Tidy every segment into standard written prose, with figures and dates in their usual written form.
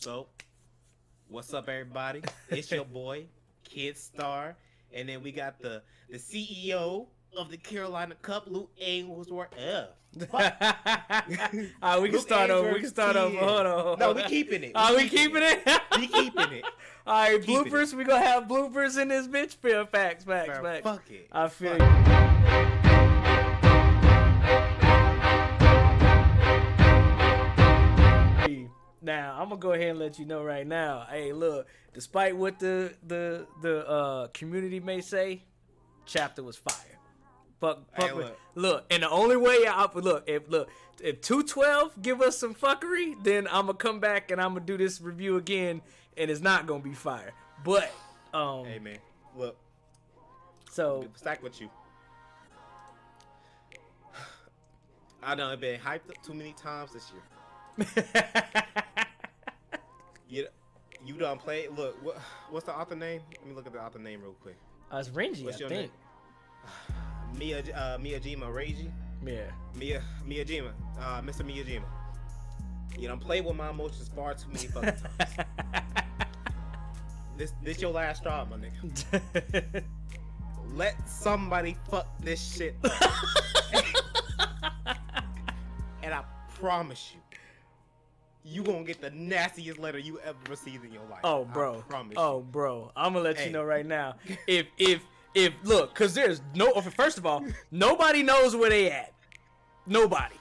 So, what's up, everybody? It's your boy, Kid Star, and then we got the CEO of the Carolina Cup, LukeAinsworthTN. We can start over. We can start over. Hold on. No, we keeping it. We keeping it? We keeping it. All right, bloopers. We gonna have bloopers in this bitch. Facts. Bro, fuck it. I feel you. Now I'm gonna go ahead and let you know right now. Hey, look. Despite what the community may say, chapter was fire. Look, and the only way if 212 give us some fuckery, then I'm gonna come back and I'm gonna do this review again, and it's not gonna be fire. But hey man, look. So stack with you. I done been hyped up too many times this year. You done played. Look, what's the author name? Let me look at the author name real quick. It's Renji, what's I your think. Name? Miyajima Reiji. Yeah. Miyajima. Mr. Miyajima. You done played with my emotions far too many fucking times. This your last straw, my nigga. Let somebody fuck this shit up. And I promise you gonna get the nastiest letter you ever received in your life. Oh, bro. I promise you. Bro. I'm gonna let you know right now. If look, cause there's first of all, nobody knows where they at. Nobody.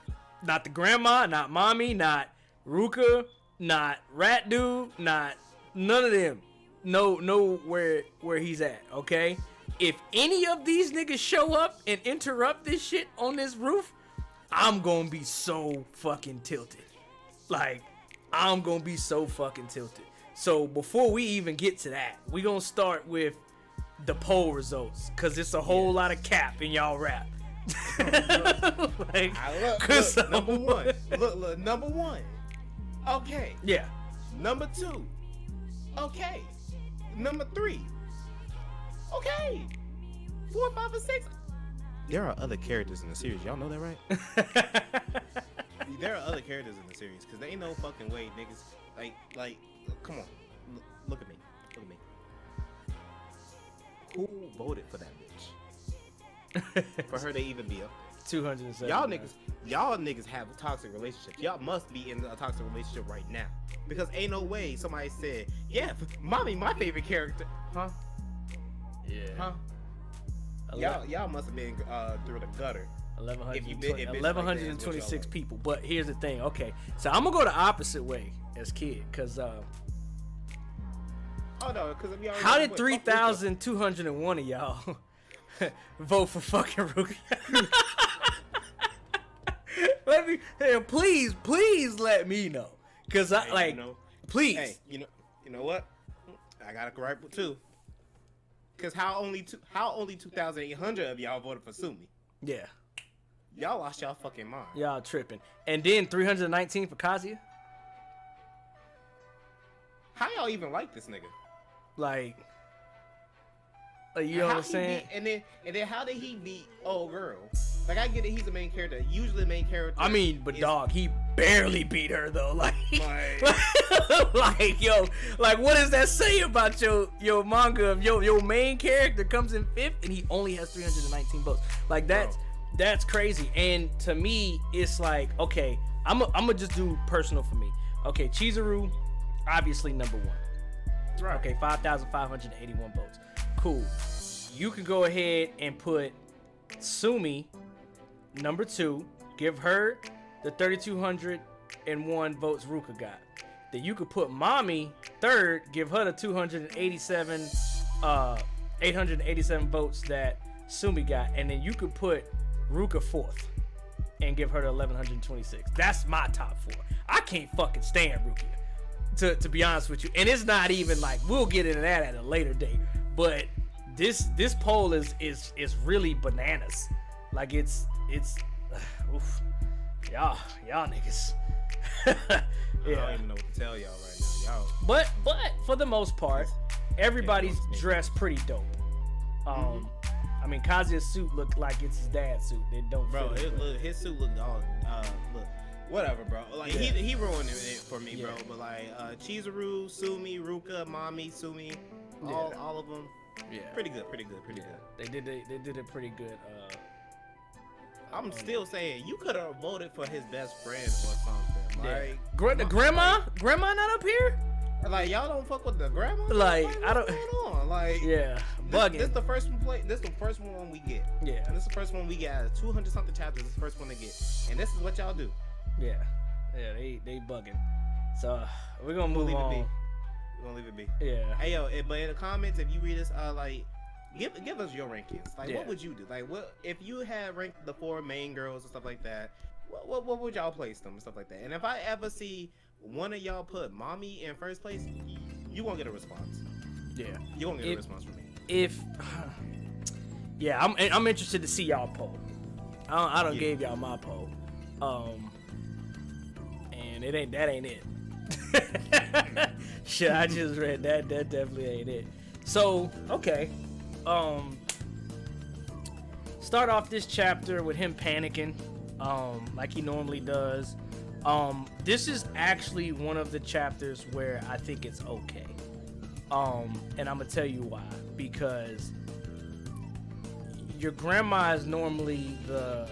Not the grandma, not mommy, not Ruka, not Rat Dude, not none of them. Know where he's at, okay? If any of these niggas show up and interrupt this shit on this roof, I'm gonna be so fucking tilted. Like, I'm gonna be so fucking tilted. So before we even get to that, we gonna start with the poll results, cause it's a whole lot of cap in y'all rap. Like, look, number one. Look, number one. Okay. Yeah. Number two. Okay. Number three. Okay. 4, 5, and 6. There are other characters in the series. Y'all know that, right? There are other characters in the series, because there ain't no fucking way niggas like come on. Look at me. Who voted for that bitch? For her to even be up? 207. Y'all niggas have a toxic relationship. Y'all must be in a toxic relationship right now, because ain't no way somebody said, yeah, mommy, my favorite character. Huh? Yeah. Huh? Y'all must have been through the gutter. 1,126 people. But here's the thing. Okay, so I'm gonna go the opposite way as Kid, cause how did 3,201 of y'all vote for fucking Ruka? Please let me know, cause please. Hey, you know what? I got a gripe too. Cause how only 2,800 of y'all voted for Sumi? Yeah. Y'all lost y'all fucking mind. Y'all tripping. And then 319 for Kazuya? How y'all even like this nigga? Like you know what I'm saying? And then how did he beat old girl? Like, I get it, he's the main character. Usually the main character. I mean, but dog, he barely beat her though. Like yo, like what does that say about your manga? Of your main character comes in 5th and he only has 319 votes. Like that's crazy. And to me, it's like, okay, I'm gonna just do personal for me. Okay, Chizuru, obviously number 1. Right. Okay, 5,581 votes. Cool. You can go ahead and put Sumi number 2. Give her the 3,201 votes Ruka got. Then you could put Mommy 3rd. Give her the 887 votes that Sumi got. And then you could put Ruka 4th and give her the 1,126. That's my top 4. I can't fucking stand Rukia, to be honest with you. And it's not even like, we'll get into that at a later date. But this poll is really bananas. Like it's oof. Y'all niggas. Yeah. I don't even know what to tell y'all right now. Y'all. But for the most part, everybody's dressed pretty dope. I mean, Kazuya's suit looked like it's his dad's suit. It don't fit. Bro, his suit looked all look. whatever, bro. Like he ruined it for me, bro. But like Chizuru, Sumi, Ruka, Mami, Sumi, all of them. Yeah. Pretty good. They did it pretty good. I'm still saying you could have voted for his best friend or something. Like the grandma not up here. Like y'all don't fuck with the grandma. Like I don't. What's going on? Like bugging. This the first one. This the first one we get. Yeah. And this is the first one we get. Out of 200 something chapters. This is the first one they get. And this is what y'all do. Yeah. They bugging. So we're gonna move on. We're gonna leave it be. Yeah. Hey yo, but in the comments, if you read this, like. Give us your rankings. Like, what would you do? Like, what if you had ranked the 4 main girls and stuff like that? What would y'all place them and stuff like that? And if I ever see one of y'all put Mommy in first place, you won't get a response. Yeah, you won't get a response from me. I'm interested to see y'all poll. I don't gave y'all my poll, and that ain't it. Shit, I just read that. That definitely ain't it. So okay. Start off this chapter with him panicking, like he normally does. This is actually one of the chapters where I think it's okay. And I'm gonna tell you why. Because your grandma is normally the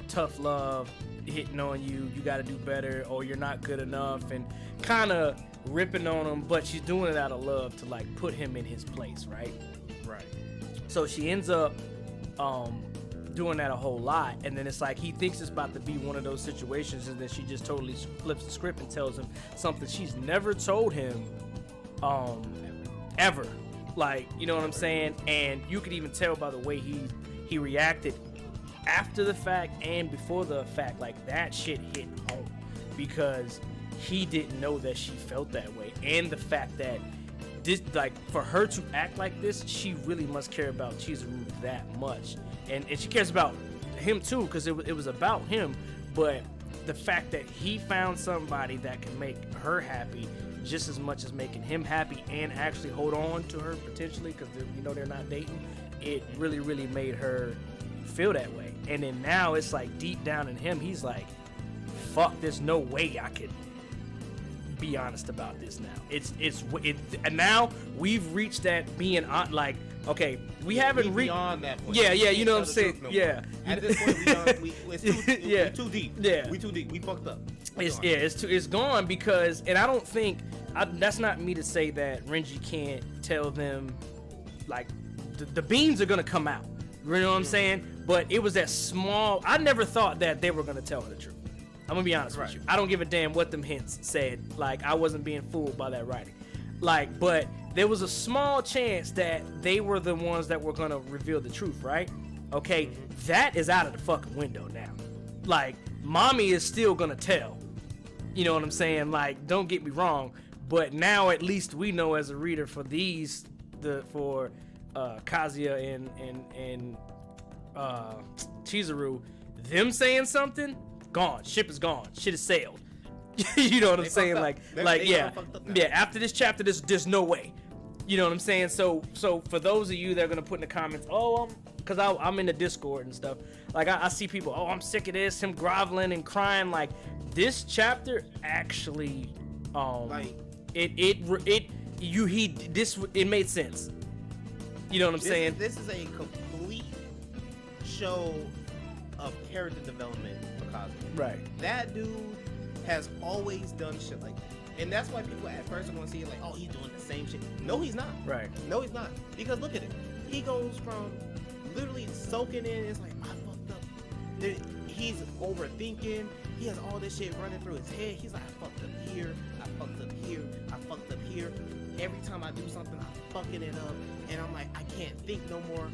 tough love, hitting on you, you gotta do better, or you're not good enough, and kind of ripping on him, but she's doing it out of love to like put him in his place, right? So she ends up doing that a whole lot, and then it's like he thinks it's about to be one of those situations, and then she just totally flips the script and tells him something she's never told him ever. Like, you know what I'm saying? And you could even tell by the way he reacted after the fact and before the fact, like that shit hit home, because he didn't know that she felt that way. And the fact that this, like, for her to act like this, she really must care about Chizuru that much. And she cares about him too, because it was about him. But the fact that he found somebody that can make her happy just as much as making him happy, and actually hold on to her potentially, because they're not dating, it really, really made her feel that way. And then now it's like deep down in him, he's like, fuck, there's no way I could be honest about this now. And now we've reached that being on, like, okay, we haven't reached beyond that point. Yeah, you know what I'm saying. Yeah. At this point, it's too deep. Yeah. We too deep. We fucked up. It's gone, because, and I don't think that's not me to say that Renji can't tell them, like, the beans are gonna come out. You know what I'm saying? But it was that small. I never thought that they were gonna tell her the truth. I'm gonna be honest with you. I don't give a damn what them hints said. Like, I wasn't being fooled by that writing. Like, but there was a small chance that they were the ones that were gonna reveal the truth, right? Okay, that is out of the fucking window now. Like, Mommy is still gonna tell. You know what I'm saying? Like, don't get me wrong, but now at least we know as a reader for Kazuya and Chizuru, them saying something, gone. Ship is gone. Shit is sailed. You know what I'm saying? Like, after this chapter, there's no way. You know what I'm saying? So for those of you that are gonna put in the comments, because I'm in the Discord and stuff, like I see people, I'm sick of this, him groveling and crying. Like, this chapter actually, it made sense. You know what I'm saying? This is a complete show of character development for Kazuya. Right. That dude has always done shit like that. And that's why people at first are going to see it like, he's doing the same shit. No, he's not. Right. No, he's not. Because look at it. He goes from literally soaking in, it's like, I fucked up. He's overthinking. He has all this shit running through his head. He's like, I fucked up here. I fucked up here. I fucked up here. Every time I do something, I'm fucking it up. And I'm like, I can't think no more.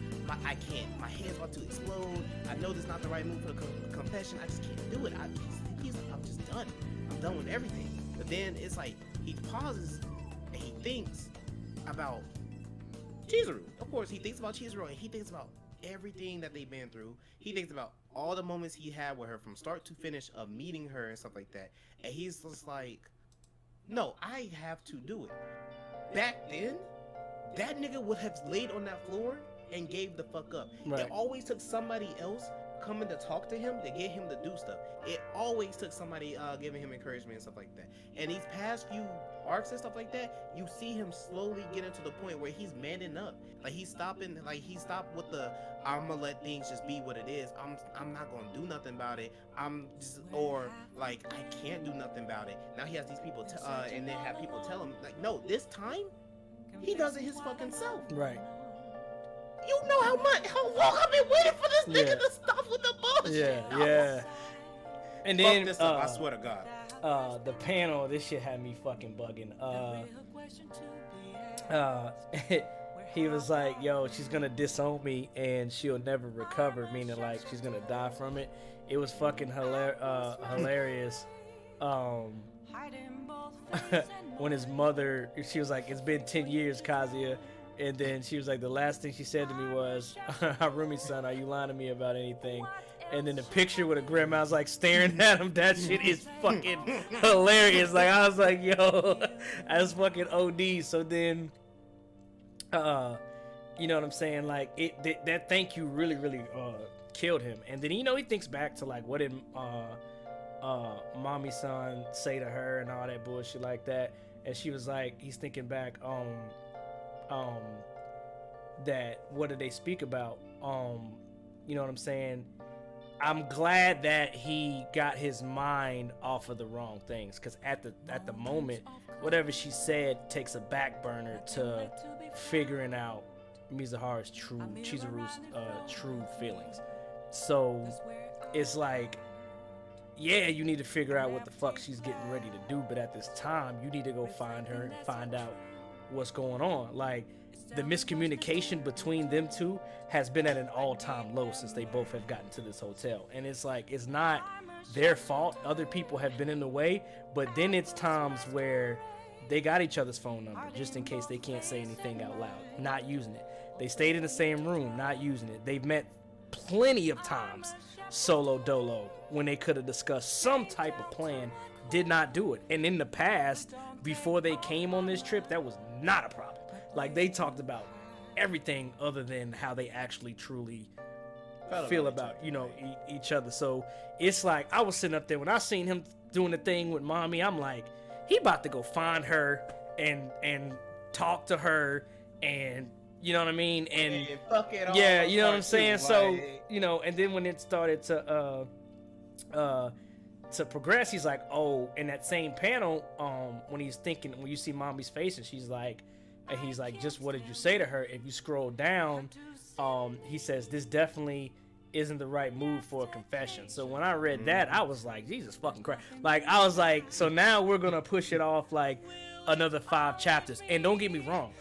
I can't. My head's about to explode. I know this is not the right move for the confession. I just can't do it. He's like, I'm just done. I'm done with everything. But then it's like, he pauses and he thinks about Chizuru. Of course, he thinks about Chizuru, and he thinks about everything that they've been through. He thinks about all the moments he had with her from start to finish of meeting her and stuff like that. And he's just like, no, I have to do it. Back then, that nigga would have laid on that floor and gave the fuck up. Right. It always took somebody else coming to talk to him to get him to do stuff. It always took somebody giving him encouragement and stuff like that. And these past few arcs and stuff like that, you see him slowly getting to the point where he's manning up. Like he stopped with the I'ma let things just be what it is. I'm not gonna do nothing about it. Or like I can't do nothing about it. Now he has these people and then have people tell him like, no, this time he does it his fucking self. Right. You know how long I've been waiting for this nigga to stop with the bullshit. Yeah. And then fuck this up, I swear to God. The panel, this shit had me fucking bugging. He was like, yo, she's gonna disown me and she'll never recover, meaning like she's gonna die from it. It was fucking hilarious. When his mother, she was like, it's been 10 years, Kazuya. And then she was like, the last thing she said to me was, Harumi-san, are you lying to me about anything? And then the picture with a grandma's like staring at him, that shit is fucking hilarious. Like, I was like, yo, that's fucking OD. So then, you know what I'm saying? Like, that thank you really, really killed him. And then, you know, he thinks back to like, what did Mommy-san say to her and all that bullshit like that. And she was like, he's thinking back, that what did they speak about? You know what I'm saying? I'm glad that he got his mind off of the wrong things, because at the moment, whatever she said takes a back burner to figuring out Mizuharu's Chizuru's true feelings. So it's like, yeah, you need to figure out what the fuck she's getting ready to do, but at this time, you need to go find her and find out what's going on. Like, the miscommunication between them two has been at an all-time low since they both have gotten to this hotel. And it's like, it's not their fault. Other people have been in the way, but then it's times where they got each other's phone number just in case they can't say anything out loud, not using it. They stayed in the same room, not using it. They've met plenty of times solo dolo when they could have discussed some type of plan, did not do it. And in the past, before they came on this trip, that was not a problem. Like, they talked about everything other than how they actually truly feel about, you know, each other. So it's like, I was sitting up there when I seen him doing the thing with Mommy, I'm like, he about to go find her and talk to her, and you know what I mean, and fuck it all, yeah, you know what I'm saying. Like, so you know, and then when it started to progress, he's like, oh, in that same panel, when he's thinking, when you see Mommy's face and she's like, and he's like, just what did you say to her? If you scroll down, he says, this definitely isn't the right move for a confession. So when I read that, I was like, Jesus fucking Christ. Like, I was like, so now we're gonna push it off like another 5 chapters. And don't get me wrong,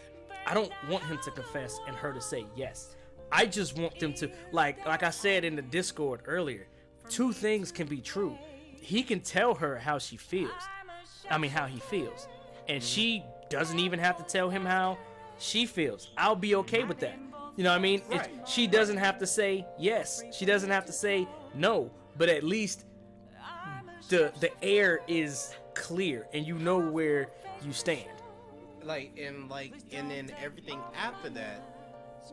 I don't want him to confess and her to say yes. I just want them to, like I said in the Discord earlier, 2 things can be true. He can tell her how she feels. I mean, how he feels. And she doesn't even have to tell him how she feels. I'll be okay with that. You know what I mean? Right. She doesn't have to say yes. She doesn't have to say no. But at least the air is clear and you know where you stand. And then everything after that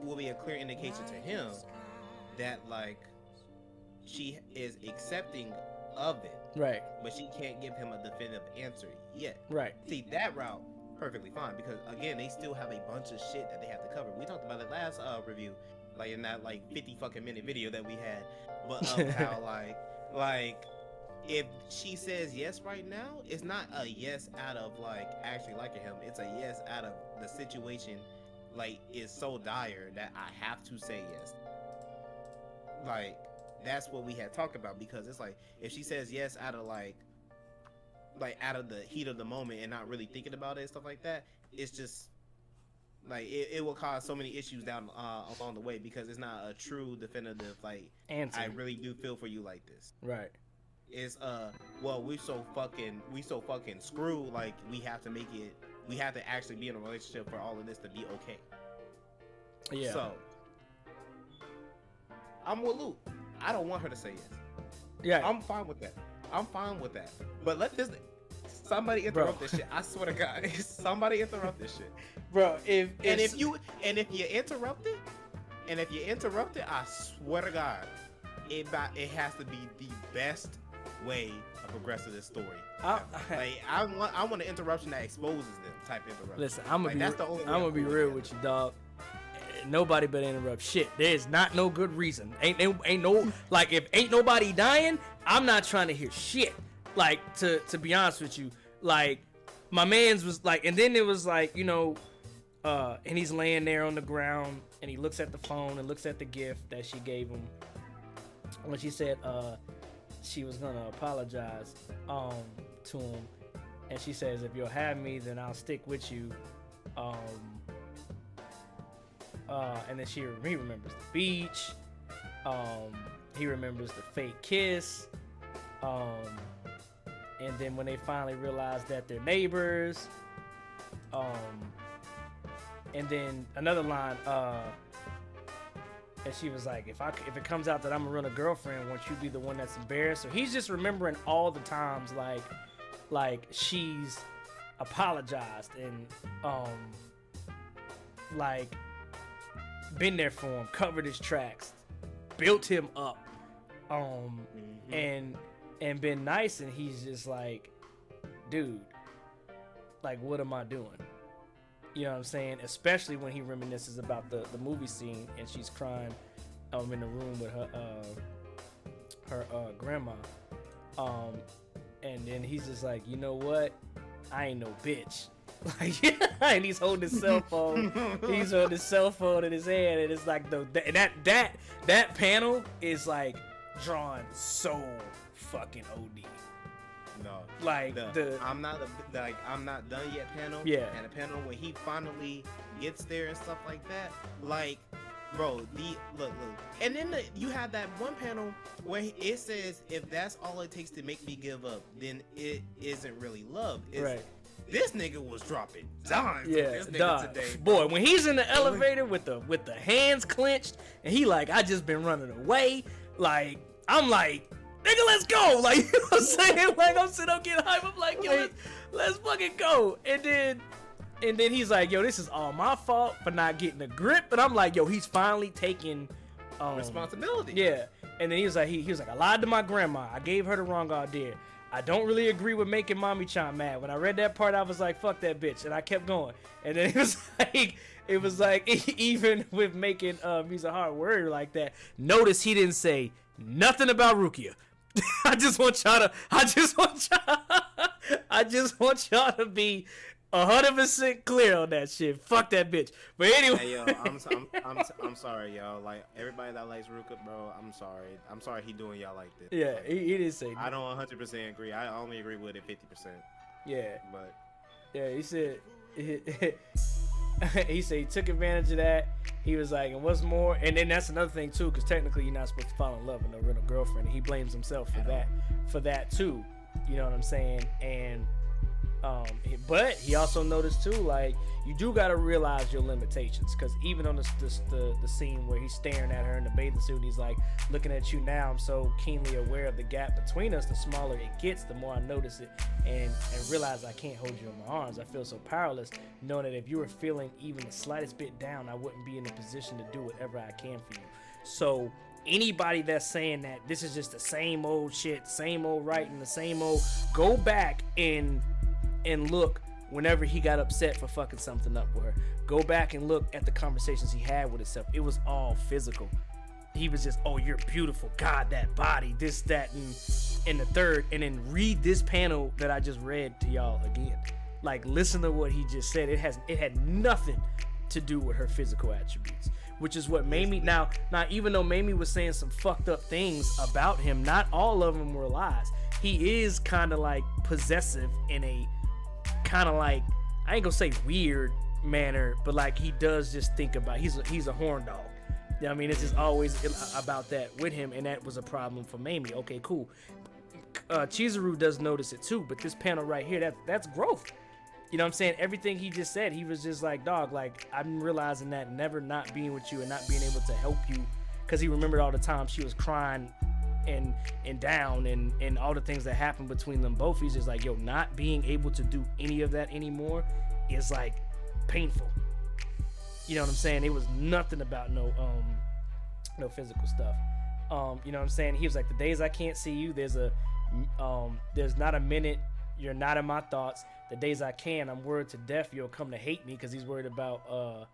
will be a clear indication to him that like she is accepting of it. Right. But she can't give him a definitive answer yet. Right. See, that route, perfectly fine, because again, they still have a bunch of shit that they have to cover. We talked about it last review, like in that like 50 fucking minute video that we had, but of how like if she says yes right now, it's not a yes out of like actually liking him. It's a yes out of the situation like is so dire that I have to say yes. Like, that's what we had talked about, because it's like if she says yes out of like out of the heat of the moment and not really thinking about it and stuff like that, it's just like it will cause so many issues down along the way, because it's not a true definitive like answer. I really do feel for you like this. Right. It's well, we so fucking screwed, like we have to actually be in a relationship for all of this to be okay. Yeah. So I'm with Luke. I don't want her to say yes. Yeah. I'm fine with that. But let this somebody interrupt this shit. I swear to God, somebody interrupt this shit, bro. If you interrupt it, I swear to God, it has to be the best way of progressing this story. Like I want an interruption that exposes them type interruption. Listen, I'm gonna be cool real with you, dog. Nobody better interrupt shit. There's not no good reason. Ain't no like if ain't nobody dying, I'm not trying to hear shit. Like to be honest with you, like my man's was like, and then it was like, you know, and he's laying there on the ground and he looks at the phone and looks at the gift that she gave him when she said she was gonna apologize to him, and she says, if you'll have me, then I'll stick with you. And then he remembers the beach. He remembers the fake kiss. And then when they finally realize that they're neighbors. And then another line, and she was like, if it comes out that I'm a real girlfriend, won't you be the one that's embarrassed? So he's just remembering all the times like she's apologized and like been there for him, covered his tracks, built him up, and been nice, and he's just like, dude, like, what am I doing? You know what I'm saying? Especially when he reminisces about the movie scene and she's crying in the room with her grandma. And then he's just like, you know what? I ain't no bitch. Like, and he's holding his cell phone. He's holding his cell phone in his hand, and it's like that panel is like drawn so fucking OD. No, like I'm not done yet panel. Yeah, and the panel when he finally gets there and stuff like that. Like, bro, look, and then you have that one panel where it says, if that's all it takes to make me give up, then it isn't really love. Right. This nigga was dropping dimes. Yeah, this nigga today, boy. When he's in the elevator with the hands clenched and he like, I just been running away. Like, I'm like, nigga, let's go. Like, you know what I'm saying? Like, I'm sitting up getting hype. I'm like, yo, let's fucking go. And then he's like, yo, this is all my fault for not getting a grip. And I'm like, yo, he's finally taking responsibility. Yeah. And then he was like, I lied to my grandma. I gave her the wrong idea. I don't really agree with making Mommy Chan mad. When I read that part, I was like, fuck that bitch. And I kept going. And then it was like, even with making Mizuhara worry like that, notice he didn't say nothing about Rukia. I just want y'all to be 100% clear on that shit. Fuck that bitch. But anyway, hey, yo, I'm sorry, y'all. Like, everybody that likes Ruka, bro, I'm sorry. I'm sorry he doing y'all like this. Yeah, like, he didn't say. I don't 100% agree. I only agree with it 50%. Yeah, but yeah, he said he said he took advantage of that. He was like, and what's more, and then that's another thing too, because technically you're not supposed to fall in love with a real girlfriend. And he blames himself for that too. You know what I'm saying? And but he also noticed too, like, you do gotta realize your limitations, because even on the scene where he's staring at her in the bathing suit, he's like, looking at you now, I'm so keenly aware of the gap between us. The smaller it gets, the more I notice it and realize I can't hold you in my arms. I feel so powerless, knowing that if you were feeling even the slightest bit down, I wouldn't be in a position to do whatever I can for you. So anybody that's saying that this is just the same old shit, same old writing, the same old, go back and look whenever he got upset for fucking something up with her. Go back and look at the conversations he had with himself. It was all physical. He was just, oh, you're beautiful. God, that body, this, that, and the third. And then read this panel that I just read to y'all again. Like, listen to what he just said. It had nothing to do with her physical attributes, which is what made me, now even though Mamie was saying some fucked up things about him, not all of them were lies. He is kind of like possessive in a kind of like, I ain't gonna say weird manner, but like he does just think about, he's a horn dog. You know what I mean? It's just always about that with him, and that was a problem for Mamie. Okay, cool. Chizuru does notice it too, but this panel right here, that's growth. You know what I'm saying? Everything he just said, he was just like, dog, like, I'm realizing that never not being with you and not being able to help you, because he remembered all the time she was crying and down and all the things that happened between them both. He's just like, yo, not being able to do any of that anymore is like painful. You know what I'm saying? It was nothing about no physical stuff. You know what I'm saying? He was like, the days I can't see you, there's not a minute you're not in my thoughts. The days I can, I'm worried to death you'll come to hate me, because he's worried about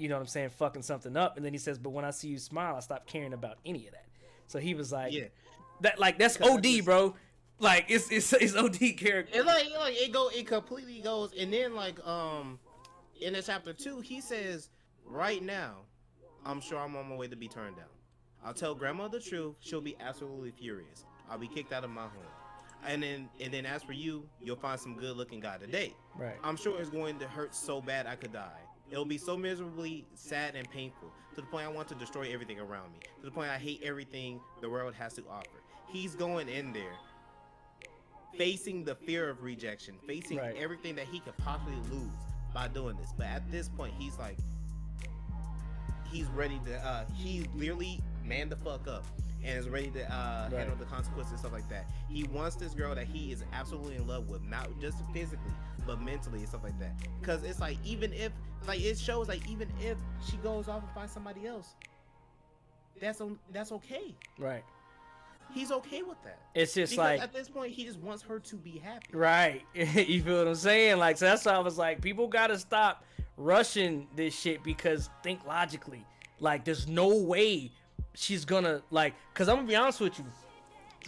you know what I'm saying, fucking something up. And then he says, but when I see you smile, I stop caring about any of that. So he was like, that's OD, bro. Like it's OD character. It completely goes. And then like in the chapter 2, he says, right now, I'm sure I'm on my way to be turned down. I'll tell grandma the truth. She'll be absolutely furious. I'll be kicked out of my home. And then as for you, you'll find some good looking guy to date. Right. I'm sure it's going to hurt so bad I could die. It'll be so miserably sad and painful, to the point I want to destroy everything around me, to the point I hate everything the world has to offer. He's going in there facing the fear of rejection, facing everything that he could possibly lose by doing this. But at this point, he's like, he's ready to he literally manned the fuck up and is ready to handle the consequences and stuff like that. He wants this girl that he is absolutely in love with, not just physically but mentally and stuff like that. Because it's like, even if, like, it shows like, even if she goes off and finds somebody else, that's okay. Right. He's okay with that. It's just because like, at this point, he just wants her to be happy. Right. You feel what I'm saying? Like, so that's why I was like, people gotta stop rushing this shit, because think logically. Like, there's no way she's gonna, like, because I'm gonna be honest with you,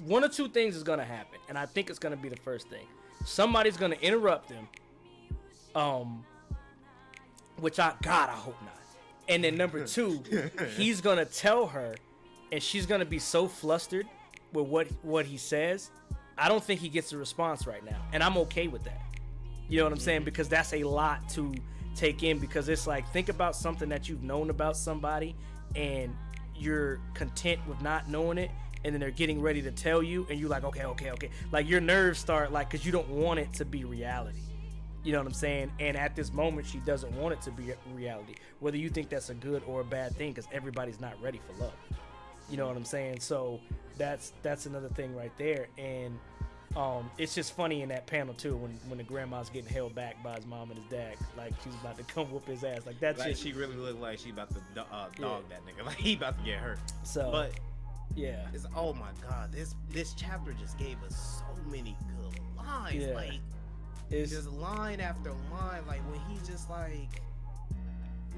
one or two things is gonna happen, and I think it's gonna be the first thing. Somebody's gonna interrupt them, which I hope not. And then number 2, he's gonna tell her, and she's gonna be so flustered with what he says. I don't think he gets a response right now, and I'm okay with that. You know what I'm saying? Because that's a lot to take in, because it's like, think about something that you've known about somebody and you're content with not knowing it, and then they're getting ready to tell you, and you're like, okay. Like, your nerves start, like, because you don't want it to be reality. You know what I'm saying? And at this moment, she doesn't want it to be reality, whether you think that's a good or a bad thing, because everybody's not ready for love. You know what I'm saying? So that's another thing right there. And it's just funny in that panel too, when the grandma's getting held back by his mom and his dad, like she's about to come whoop his ass. Like, that like, shit. she really looked like she about to dog that nigga. Like, he about to get hurt. So, but yeah, it's, oh my god, this chapter just gave us so many good lines. Yeah. Like, it's just line after line. Like, when he just like,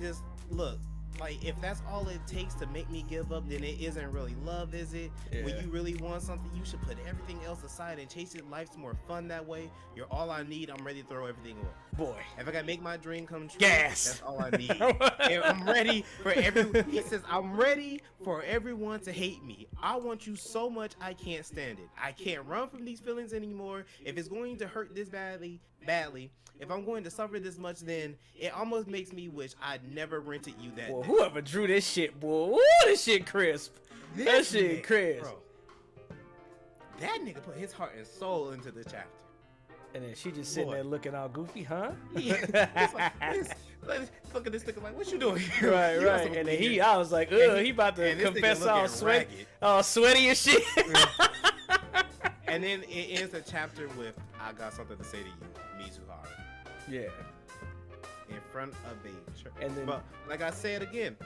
just look. Like, if that's all it takes to make me give up, then it isn't really love, is it? Yeah. When you really want something, you should put everything else aside and chase it. Life's more fun that way. You're all I need. I'm ready to throw everything away. boy. If I gotta make my dream come true, Gas. that's all I need. And I'm ready for he says, I'm ready for everyone to hate me. I want you so much, I can't stand it. I can't run from these feelings anymore. If it's going to hurt this badly, if I'm going to suffer this much, then it almost makes me wish I'd never rented you that Boy, day. whoever drew this shit, boy, woo, this shit crisp. That shit crisp. Bro, that nigga put his heart and soul into the chapter. And then she just sitting there looking all goofy, huh? Yeah. It's like, fucking this nigga like, what you doing? Right. And then I was like, ugh, he about to confess all sweaty and shit. And then it ends the chapter with, I got something to say to you, Mizuhara. Yeah. In front of a church. And then, but like I said again,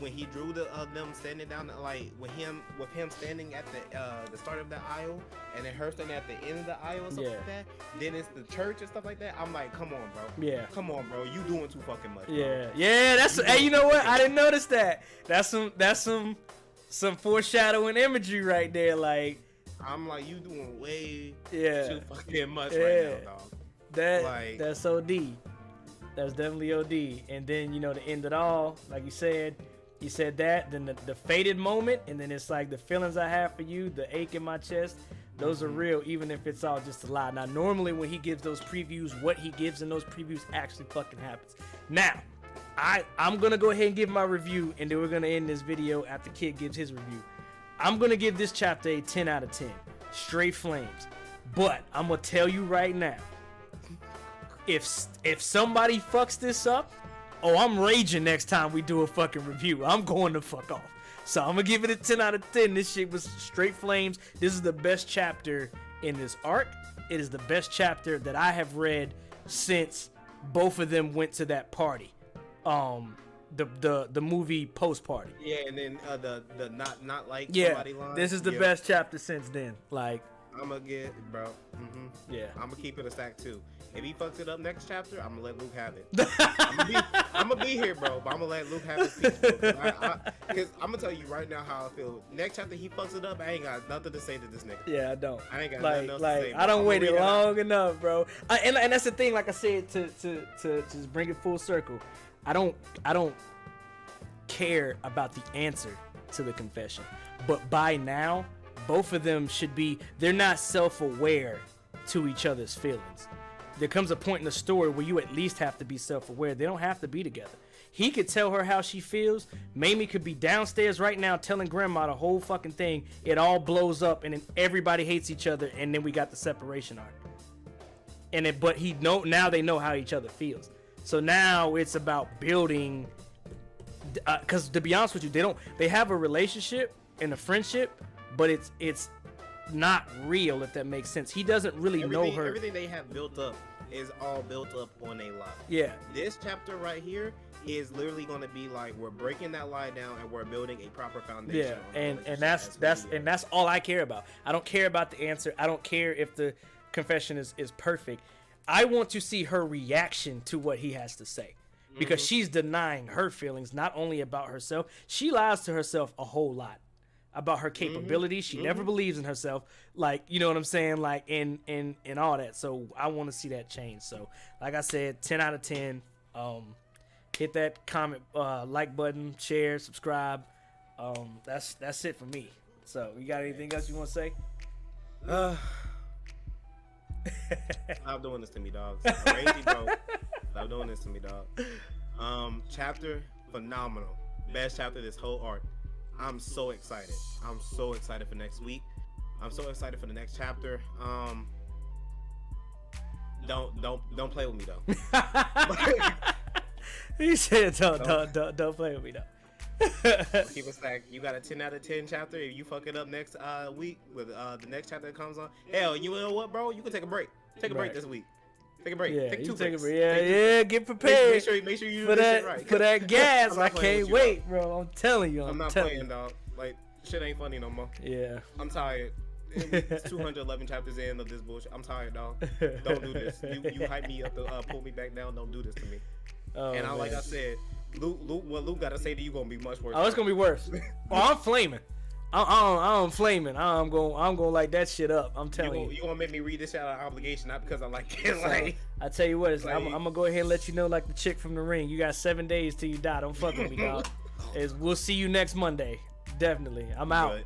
when he drew them standing down, like with him standing at the start of the aisle, and then her standing at the end of the aisle and stuff like that. Then it's the church and stuff like that. I'm like, come on, bro. Yeah. Come on, bro. You doing too fucking much. Bro. Yeah. That's hey, you know what? I didn't notice that. That's some foreshadowing imagery right there. Like, I'm like, you doing way too fucking much right now, dog. That's OD. That's definitely OD. And then, you know, to end it all, like you said that, then the faded moment, and then it's like, the feelings I have for you, the ache in my chest, those are real, even if it's all just a lie. Now, normally when he gives those previews, what he gives in those previews actually fucking happens. Now, I'm going to go ahead and give my review, and then we're going to end this video after Kid gives his review. I'm going to give this chapter a 10 out of 10. Straight flames. But I'm going to tell you right now, if somebody fucks this up, I'm raging next time we do a fucking review. I'm going to fuck off. So I'm going to give it a 10 out of 10. This shit was straight flames. This is the best chapter in this arc. It is the best chapter that I have read since both of them went to that party. the movie post party. Yeah, and then the not like Yeah, somebody line. this is the best chapter since then. Like, I'm gonna get, bro. Yeah, I'm gonna keep it a stack too. If he fucks it up next chapter, I'm gonna let Luke have it. I'm gonna be here, bro. But I'm gonna let Luke have his piece, bro. Because I'm gonna tell you right now how I feel. Next chapter he fucks it up, I ain't got nothing to say to this nigga. Yeah, I don't. I ain't got like, nothing else like to say. I don't wait it long enough, bro. And that's the thing. Like I said, to just bring it full circle, I don't care about the answer to the confession, but by now, both of them should be. They're not self-aware to each other's feelings. There comes a point in the story where you at least have to be self-aware. They don't have to be together. He could tell her how she feels. Mamie could be downstairs right now telling grandma the whole fucking thing. It all blows up and then everybody hates each other and then we got the separation arc. But now they know how each other feels. So now it's about building, because to be honest with you, they have a relationship and a friendship, but it's not real, if that makes sense. He doesn't really know her. Everything they have built up is all built up on a lie. Yeah. This chapter right here is literally going to be like, we're breaking that lie down and we're building a proper foundation. Yeah, and that's all I care about. I don't care about the answer. I don't care if the confession is perfect. I want to see her reaction to what he has to say, because she's denying her feelings, not only about herself. She lies to herself a whole lot about her capabilities. She never believes in herself. Like, you know what I'm saying? Like, and all that. So I want to see that change. So like I said, 10 out of 10. Hit that comment, like button, share, subscribe. That's it for me. So you got anything else you want to say? Stop doing this to me, dog. Crazy, bro. Stop doing this to me, dog. Chapter phenomenal. Best chapter of this whole arc. I'm so excited. I'm so excited for next week. I'm so excited for the next chapter. Don't play with me though. He said don't play with me though. Keep it stacked. You got a 10 out of 10 chapter. If you fuck it up next week with the next chapter that comes on, hell, you know what, bro? You can take a break. Take a break this week. Take a break. Yeah, take two take breaks. Yeah, get prepared. Make sure you do for this that shit right. for that gas. I playing can't with you, wait, bro. I'm telling you. I'm not playing, dog. Like, shit ain't funny no more. Yeah. I'm tired. It's 211 chapters in of this bullshit. I'm tired, dog. Don't do this. You hype me up to pull me back down. Don't do this to me. Oh, and like I said, what Luke got to say to you gonna be much worse. Oh, it's gonna be worse. I'm flaming. I'm flaming. I'm gonna light that shit up. I'm telling you. You gonna make me read this out of obligation, not because I like it. Like, I tell you what, I'm gonna go ahead and let you know, like the chick from The Ring. You got 7 days till you die. Don't fuck with me, dog. We'll see you next Monday. Definitely. I'm out.